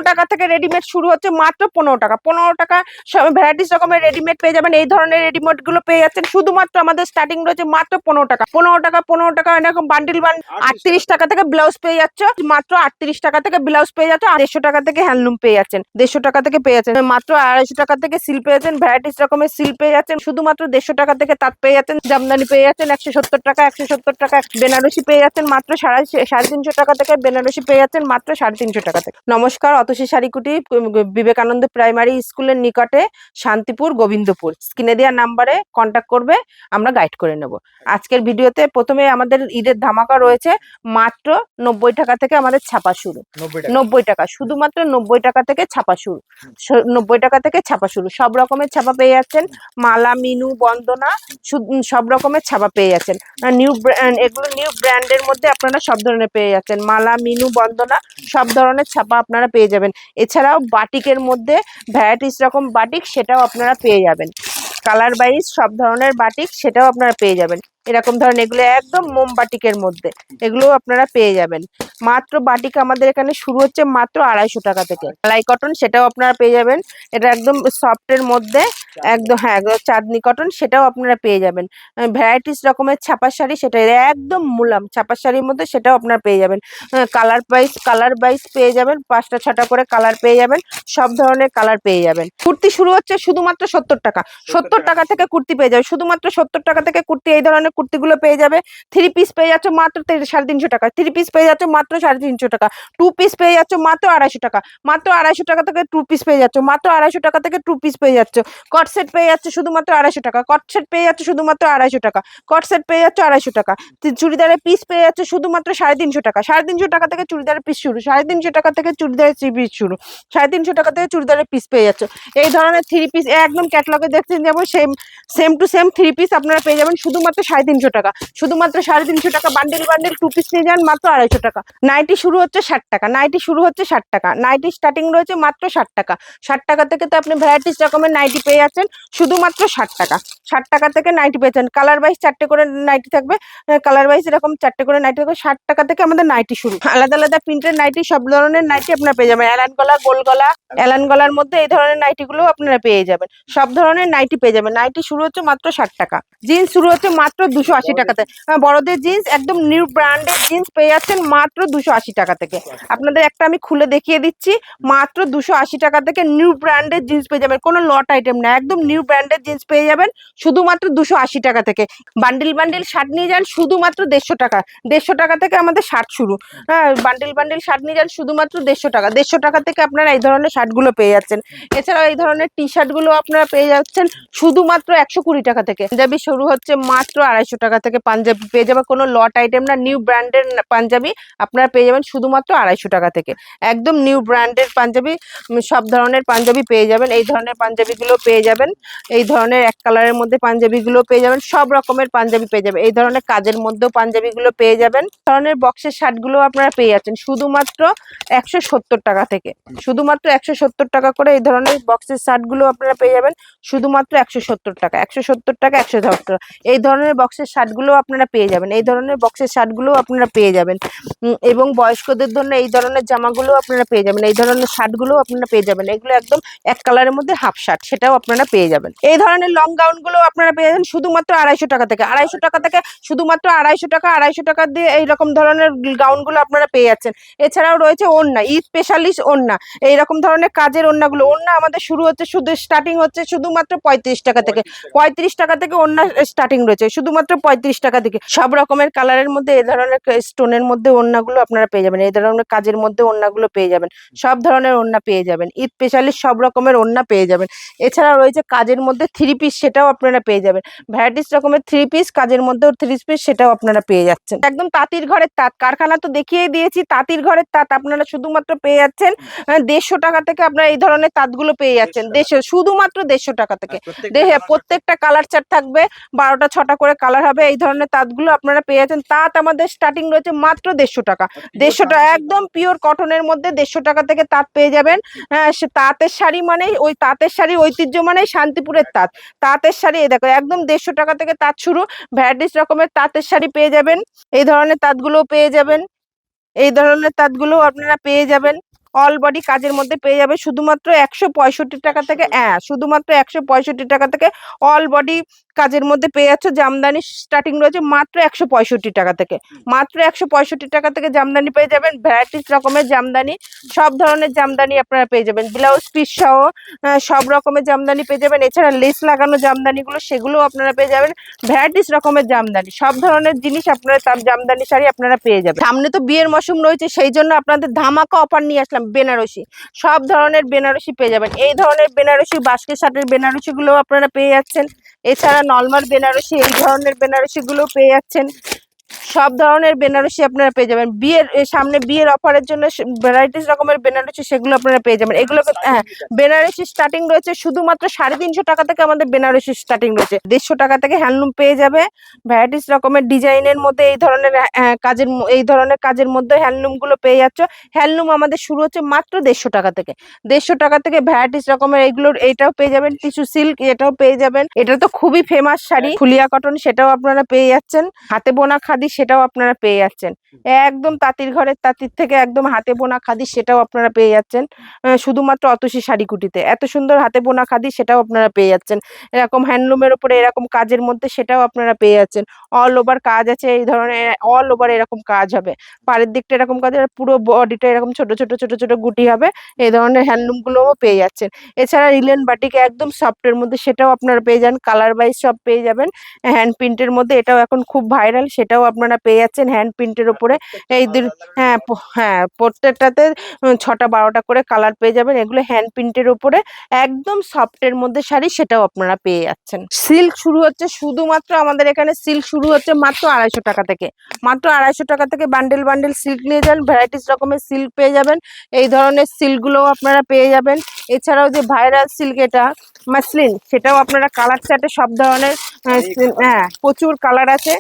টাকা থেকে রেডিমেড শুরু হচ্ছে, মাত্র 15 টাকা। 15 টাকা ভ্যারাইটিস রকমের রেডিমেড পেয়ে যাবেন। এই ধরনের রেডিমেড গুলো পেয়ে যাচ্ছেন শুধুমাত্র আমাদের স্টার্টিং রয়েছে মাত্র 15 টাকা। 15 টাকা এরকম বান্ডিল 38 টাকা থেকে ব্লাউজ পেয়ে যাচ্ছে, মাত্র 38 টাকা থেকে ব্লাউজ পেয়ে যাচ্ছে। 150 টাকা থেকে হ্যান্ডলুম পেয়ে যাচ্ছেন, 150 টাকা থেকে পেয়ে যাচ্ছেন, মাত্র 250 টাকা থেকে সিল পেয়ে যাচ্ছেন, ভ্যারাইটিস রকমের সিল পেয়ে যাচ্ছেন শুধুমাত্র 150 টাকা থেকে তাঁত পেয়ে যাচ্ছেন, জামদানি পেয়ে যাচ্ছেন 170 টাকা। 170 টাকা বেনারসি পেয়ে যাচ্ছেন মাত্র 350 টাকা থেকে, বেনারসি পেয়ে যাচ্ছেন মাত্র 350 টাকা থেকে। নমস্কার, অতসী শাড়িকুটি বিবেকানন্দ প্রাইমারি স্কুলের নিকটে, শান্তিপুর, গোবিন্দপুর। স্ক্রিনে দেওয়া নাম্বারে কন্ট্যাক্ট করবে, আমরা গাইড করে নেব। আজকের ভিডিওতে প্রথমে আমাদের ঈদের ধামাকা রয়েছে, মাত্র 90 টাকা থেকে আমাদের ছাপা শুরু। 90 টাকা, শুধুমাত্র 90 টাকা থেকে ছাপা শুরু। 90 টাকা থেকে ছাপা শুরু, সব রকমের ছাপা পেয়ে যাচ্ছেন। মালা, মিনু, বন্দনা, সব রকমের ছাপা পেয়ে যাচ্ছেন। এগুলো নিউ ব্র্যান্ডের মধ্যে আপনারা সব ধরনের পেয়ে যাচ্ছেন। মালা, মিনু, বন্দনা সব ধরনের ছাপা আপনারা পেয়ে যাবেন। এছাড়াও বাটিকের মধ্যে ভ্যারাইটিস রকম বাটিক, সেটাও আপনারা পেয়ে যাবেন। কালার ওয়াইজ সব ধরনের বাটিক, সেটাও আপনারা পেয়ে যাবেন। এরকম ধরনের এগুলো একদম মোম বাটিকের মধ্যে, এগুলো আপনারা পেয়ে যাবেন। মাত্র বাটিক আমাদের এখানে শুরু হচ্ছে মাত্র 250 টাকা থেকে। মালাই কটন, সেটাও আপনারা পেয়ে যাবেন। এটা একদম সফটের মধ্যে, একদম হ্যাঁ চাঁদনি কটন, সেটাও আপনারা পেয়ে যাবেন। ভ্যারাইটিস রকমের ছাপার শাড়ি, সেটা একদম মুলাম ছাপার শাড়ির মধ্যে, সেটাও আপনারা পেয়ে যাবেন। কালার ওয়াইজ পেয়ে যাবেন, 5টা 6টা করে কালার পেয়ে যাবেন, সব ধরনের কালার পেয়ে যাবেন। কুর্তি শুরু হচ্ছে শুধুমাত্র 70 টাকা। 70 টাকা থেকে কুর্তি পেয়ে যাবে, শুধুমাত্র 70 টাকা থেকে কুর্তি। এই ধরনের কুর্তিগুলো পেয়ে যাবে। 3 পিস পেয়ে যাচ্ছে মাত্র 350 টাকা। 3 পিস পেয়ে যাচ্ছে মাত্র 350 টাকা। 2 পিস পেয়ে যাচ্ছে মাত্র 250 টাকা। মাত্র 250 টাকা থেকে 2 পিস পেয়ে যাচ্ছে, মাত্র 250 টাকা থেকে 2 পিস পেয়ে যাচ্ছে। কট সেট পেয়ে যাচ্ছে শুধুমাত্র 250 টাকা। কট সেট পেয়ে যাচ্ছে শুধুমাত্র 250 টাকা। কট সেট পেয়ে যাচ্ছে 250 টাকা। চুড়িদারের পিস পেয়ে যাচ্ছে শুধুমাত্র 350 টাকা। 350 টাকা থেকে চুড়িদারের পিস শুরু। 350 টাকা থেকে চুড়িদারের পিস শুরু। 350 টাকা থেকে চুড়িদারের পিস পেয়ে যাচ্ছে। এই ধরনের 3 পিস একদম ক্যাটালগে দেখছেন, যেমন সেম টু সেম 3 পিস আপনারা পেয়ে যাবেন শুধুমাত্র 350 টাকা। শুধুমাত্র 350 টাকা। বান্ডেল 2 পিস নিয়ে যান মাত্র 250 টাকা। নাইটি শুরু হচ্ছে 60 টাকা। নাইটি শুরু হচ্ছে 60 টাকা। নাইটি স্টার্টিং রয়েছে মাত্র 60 টাকা। 60 টাকা থেকে তো আপনি ভ্যারাইটিস রকমের নাইটি পেয়ে যাচ্ছেন শুধুমাত্র 60 টাকা। 60 টাকা থেকে নাইটি পেয়েছেন। কালার ওয়াইজ 4টে করে নাইটি থাকবে, কালার ওয়াইজ এরকম 4টে করে নাইটি থাকবে। 60 টাকা থেকে আমাদের নাইটি শুরু। আলাদা আলাদা প্রিন্টের নাইটি, সব ধরনের নাইটি আপনারা পেয়ে যাবেন। এলান গলা, গোল গলা, এলান গলার মধ্যে এই ধরনের নাইটি গুলো আপনারা পেয়ে যাবেন। সব ধরনের নাইটি পেয়ে যাবেন। নাইটি শুরু হচ্ছে মাত্র 60 টাকা। জিন্স শুরু হচ্ছে মাত্র 280 টাকাতে। বড়দের জিন্স একদম নিউ ব্র্যান্ডের জিন্স পেয়ে যাচ্ছেন মাত্র 280 টাকা থেকে। আপনাদের একটা আমি খুলে দেখিয়ে দিচ্ছি, মাত্র 280 টাকা থেকে নিউ ব্র্যান্ডের জিন্স পেয়ে যাবেন। কোনো লট আইটেম না, একদম নিউ ব্র্যান্ডের জিন্স পেয়ে যাবেন শুধুমাত্র 280 টাকা থেকে। বান্ডিল শার্ট নিয়ে যান শুধুমাত্র 150 টাকা। 150 টাকা থেকে আমাদের শার্ট শুরু। হ্যাঁ, বান্ডিল শার্ট নিয়ে যান শুধুমাত্র 150 টাকা। 150 টাকা থেকে আপনারা এই ধরনের শার্ট গুলো পেয়ে যাচ্ছেন। এছাড়াও এই ধরনের টি শার্ট গুলো আপনারা পেয়ে যাচ্ছেন শুধুমাত্র 120 টাকা থেকে। পাঞ্জাবি শুরু হচ্ছে মাত্র 250 টাকা থেকে। পাঞ্জাবি পেয়ে যাবেন, কোনো লট আইটেম না, নিউ ব্র্যান্ডের পাঞ্জাবি আপনারা পেয়ে যাবেন শুধুমাত্র 250 টাকা থেকে। একদম নিউ ব্র্যান্ডের পাঞ্জাবি, সব ধরনের পাঞ্জাবি পেয়ে যাবেন। এই ধরনের পাঞ্জাবিগুলো পেয়ে যাবেন। এই ধরনের এক কালারের মধ্যে পাঞ্জাবিগুলো পেয়ে যাবেন। সব রকমের পাঞ্জাবি পেয়ে যাবেন। এই ধরনের কাজের মধ্যেও পাঞ্জাবিগুলো পেয়ে যাবেন। ধরনের বক্সের শার্টগুলো আপনারা পেয়ে যাচ্ছেন শুধুমাত্র 170 টাকা থেকে। শুধুমাত্র 170 টাকা করে এই ধরনের বক্সের শার্টগুলো আপনারা পেয়ে যাবেন শুধুমাত্র 170 টাকা। 170 টাকা, 170 টাকা। এই ধরনের বক্সের শার্টগুলো আপনারা পেয়ে যাবেন। এই ধরনের বক্সের শার্টগুলো আপনারা পেয়ে যাবেন। এবং বয়স্কদের জন্য এই ধরনের জামাগুলো আপনারা পেয়ে যাবেন। এই ধরনের শার্টগুলো আপনারা পেয়ে যাবেন। এগুলো একদম এক কালারের মধ্যে হাফ শার্ট, সেটাও আপনারা পেয়ে যাবেন। এই ধরনের লং গাউনগুলো আপনারা পেয়ে যাবেন শুধুমাত্র 250 টাকা থেকে। 250 টাকা থেকে, শুধুমাত্র 250 টাকা। 250 টাকা দিয়ে এইরকম ধরনের গাউনগুলো আপনারা পেয়ে যাচ্ছেন। এছাড়াও রয়েছে ওড়না, ঈদ স্পেশালিস্ট ওড়না। এইরকম ধরনের কাজের ওড়নাগুলো, ওড়না আমাদের শুরু হচ্ছে স্টার্টিং হচ্ছে শুধুমাত্র 35 টাকা থেকে। 35 টাকা থেকে ওড়না স্টার্টিং রয়েছে শুধুমাত্র 35 টাকা থেকে। সব রকমের কালারের মধ্যে এই ধরনের স্টোনের মধ্যে ওড়নাগুলো আপনারা পেয়ে যাবেন। এই ধরনের কাজের মধ্যে ওড়নাগুলো পেয়ে যাবেন। সব ধরনের ওড়না পেয়ে যাবেন। ঈদ স্পেশালিস্ট সব রকমের ওড়না পেয়ে যাবেন। এছাড়া রয়েছে কাজের মধ্যে 3 পিস, সেটাও আপনারা পেয়ে যাবেন। ভ্যারাইটিস রকমের 3 পিস, কাজের মধ্যে 3 পিস, সেটাও আপনারা পেয়ে যাচ্ছেন। একদম তাঁতির ঘরের তাঁত, কারখানা তো দেখিয়ে দিয়েছি। তাঁতির ঘরের তাঁত আপনারা শুধুমাত্র পেয়ে যাচ্ছেন 150 টাকা থেকে। আপনারা এই ধরনের তাঁতগুলো পেয়ে যাচ্ছেন শুধুমাত্র 150 টাকা থেকে। প্রত্যেকটা কালার চার্ট থাকবে, 12টা 6টা করে কালার হবে। এই ধরনের তাঁতগুলো আপনারা পেয়ে যাচ্ছেন। তাঁত আমাদের স্টার্টিং রয়েছে মাত্র 150 টাকা। 150 টাকা, একদম পিওর কটনের মধ্যে 150 টাকা থেকে তাঁত পেয়ে যাবেন। হ্যাঁ, সে তাঁতের শাড়ি মানেই, ওই তাঁতের শাড়ি ঐতিহ্য মানেই শান্তিপুরের তাঁত। তাঁতের শাড়ি এই দেখো, একদম 150 টাকা থেকে তাঁত শুরু। ভ্যারাইটিস রকমের তাঁতের শাড়ি পেয়ে যাবেন। এই ধরনের তাঁতগুলো পেয়ে যাবেন। এই ধরনের তাঁতগুলো আপনারা পেয়ে যাবেন। অল বডি কাজের মধ্যে পেয়ে যাবে শুধুমাত্র 165 টাকা থেকে। হ্যাঁ, শুধুমাত্র 165 টাকা থেকে অল বডি কাজের মধ্যে পেয়ে যাচ্ছে। জামদানি স্টার্টিং রয়েছে মাত্র 165 টাকা থেকে। মাত্র 165 টাকা থেকে জামদানি পেয়ে যাবেন। ভ্যারাইটিস রকমের জামদানি, সব ধরনের জামদানি আপনারা পেয়ে যাবেন। ব্লাউজ পিস সহ সব রকমের জামদানি পেয়ে যাবেন। এছাড়া লেস লাগানো জামদানিগুলো, সেগুলো আপনারা পেয়ে যাবেন। ভ্যারাইটিস রকমের জামদানি, সব ধরনের জিনিস আপনারা, জামদানি শাড়ি আপনারা পেয়ে যাবেন। সামনে তো বিয়ের মৌসুম রয়েছে, সেই জন্য আপনাদের ধামাকা অফার নিয়ে আসলাম। বেনারসি, সব ধরনের বেনারসি পেয়ে যাবেন। এই ধরনের বেনারসি, বাস্কেট শার্টের বেনারসি গুলো আপনারা পেয়ে যাচ্ছেন। এছাড়া নর্মাল বেনারসি, এই ধরনের বেনারসি গুলো পেয়ে যাচ্ছেন। সব ধরনের বেনারসি আপনারা পেয়ে যাবেন। বিয়ের সামনে বিয়ের অফারের জন্য ভ্যারাইটিস রকমের বেনারসি, সেগুলো আপনারা পেয়ে যাবেন। এগুলো হ্যাঁ, বেনারসি স্টার্টিং রয়েছে শুধুমাত্র 350 টাকা থেকে। আমাদের বেনারসি স্টার্টিং রয়েছে 150 টাকা থেকে। হ্যান্ডলুম পেয়ে যাবে ভ্যারাইটিস রকমের ডিজাইনের মধ্যে। এই ধরনের কাজের মধ্যে হ্যান্ডলুম গুলো পেয়ে যাচ্ছ। হ্যান্ডলুম আমাদের শুরু হচ্ছে মাত্র 150 টাকা থেকে। 150 টাকা থেকে ভ্যারাইটিস রকমের এইগুলোর, এইটাও পেয়ে যাবেন। টিস্যু সিল্ক, এটাও পেয়ে যাবেন। এটা তো খুবই ফেমাস শাড়ি, ফুলিয়া কটন, সেটাও আপনারা পেয়ে যাচ্ছেন। হাতে বোনা খাদি, সেটাও আপনারা পেয়ে যাচ্ছেন। একদম তাঁতির ঘরের তাঁতির থেকে একদম হাতে বোনা খাদি, সেটাও আপনারা পেয়ে যাচ্ছেন শুধুমাত্র অতসী শাড়ি কুটিতে। এত সুন্দর হাতে বোনা খাদি, সেটাও আপনারা পেয়ে যাচ্ছেন। এরকম হ্যান্ডলুমের উপরে এরকম কাজের মধ্যে, সেটাও আপনারা পেয়ে যাচ্ছেন। অল ওভার কাজ আছে, এই ধরনের অল ওভার এরকম কাজ হবে। পাড়ের দিকটা এরকম কাজ, আর পুরো বডিটা এরকম ছোট ছোট ছোট ছোট গুটি হবে। এই ধরনের হ্যান্ডলুম গুলোও পেয়ে যাচ্ছেন। এছাড়া রিলেন বাটিক একদম সফটের মধ্যে, সেটাও আপনারা পেয়ে যান। কালার ওয়াইজ সব পেয়ে যাবেন। হ্যান্ড প্রিন্টের মধ্যে এটাও এখন খুব ভাইরাল, সেটাও আপনারা পেয়ে যাচ্ছেন হ্যান্ড প্রিন্টের উপরে। এই হ্যাঁ হ্যাঁ, প্রত্যেকটাতে 6টা 12টা করে কালার পেয়ে যাবেন। এগুলো হ্যান্ড প্রিন্টের উপরে একদম সফটের মধ্যে শাড়ি, সেটাও আপনারা পেয়ে যাচ্ছেন। সিল্ক শুরু হচ্ছে শুধুমাত্র আমাদের এখানে, সিল্ক শুরু হচ্ছে মাত্র 250 টাকা থেকে। মাত্র 250 টাকা থেকে বান্ডেল বান্ডেল সিল্ক নিয়ে যান। ভ্যারাইটিস রকমের সিল্ক পেয়ে যাবেন। এই ধরনের সিল্কগুলোও আপনারা পেয়ে যাবেন। এছাড়াও যে ভাইরাল সিল্ক, এটা মাসলিন, সেটাও আপনারা কালার চার্টে সব ধরনের, হ্যাঁ প্রচুর কালার আছে।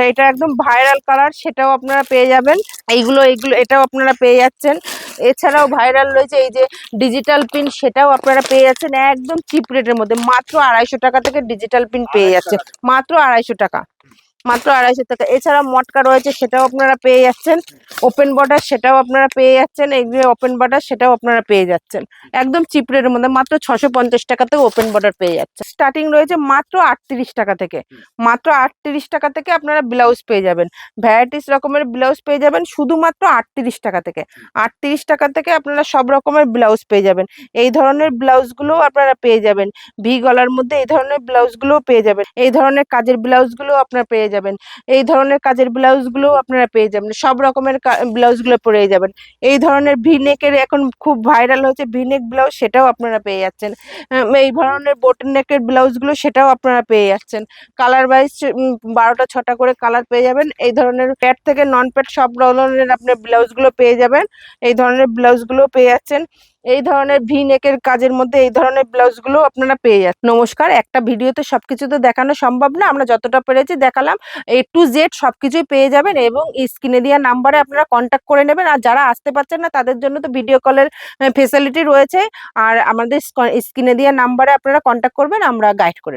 এটা একদম ভাইরাল কালার, সেটাও আপনারা পেয়ে যাবেন। এইগুলো এটাও আপনারা পেয়ে যাচ্ছেন। এছাড়াও ভাইরাল রয়েছে এই যে ডিজিটাল পিন, সেটাও আপনারা পেয়ে যাচ্ছেন একদম চিপ রেটের মধ্যে। মাত্র 250 টাকা থেকে ডিজিটাল পিন পেয়ে যাচ্ছেন। মাত্র 250 টাকা, মাত্র 250 টাকা। এছাড়া মটকা রয়েছে, সেটাও আপনারা পেয়ে যাচ্ছেন। ওপেন বর্ডার, সেটাও আপনারা পেয়ে যাচ্ছেন। এই যে ওপেন বর্ডার, সেটাও আপনারা পেয়ে যাচ্ছেন একদম চিপ রেটের মধ্যে। মাত্র 650 টাকা থেকে ওপেন বর্ডার পেয়ে যাচ্ছে। স্টার্টিং রয়েছে মাত্র 38 টাকা থেকে। মাত্র 38 টাকা থেকে আপনারা ব্লাউজ পেয়ে যাবেন। ভ্যারাইটিস রকমের ব্লাউজ পেয়ে যাবেন শুধুমাত্র 38 টাকা থেকে। 38 টাকা থেকে আপনারা সব রকমের ব্লাউজ পেয়ে যাবেন। এই ধরনের ব্লাউজগুলো আপনারা পেয়ে যাবেন। ভি গলার মধ্যে এই ধরনের ব্লাউজগুলো পেয়ে যাবেন। এই ধরনের কাজের ব্লাউজগুলো আপনারা পেয়ে যাবেন। এই ধরনের কাজের ব্লাউজগুলো আপনারা পেয়ে যাবেন। সব রকমের ব্লাউজগুলো পেয়ে যাবেন। এই ধরনের ভি নেকের এখন খুব ভাইরাল হচ্ছে ভি নেক ব্লাউজ, সেটাও আপনারা পেয়ে যাচ্ছেন। এই ধরনের বোট নেকের ব্লাউজগুলো, সেটাও আপনারা পেয়ে যাচ্ছেন। কালার ওয়াইজ 12টা 6টা করে কালার পেয়ে যাবেন। এই ধরনের প্যাড থেকে নন প্যাড সব ধরনের আপনার ব্লাউজগুলো পেয়ে যাবেন। এই ধরনের ব্লাউজগুলো পেয়ে যাচ্ছেন। এই ধরনের ভি নেকের কাজের মধ্যে এই ধরনের ব্লাউজগুলো আপনারা পেয়ে যাচ্ছেন। নমস্কার, একটা ভিডিওতে সবকিছু তো দেখানো সম্ভব না, আমরা যতটা পেরেছি দেখালাম। A to Z সবকিছুই পেয়ে যাবেন এবং স্ক্রিনে দেওয়া নাম্বারে আপনারা কন্ট্যাক্ট করে নেবেন। আর যারা আসতে পারছেন না, তাদের জন্য তো ভিডিও কলের ফেসিলিটি রয়েছে। আর আমাদের স্ক্রিনে দেওয়া নাম্বারে আপনারা কন্ট্যাক্ট করবেন, আমরা গাইড করে নেব।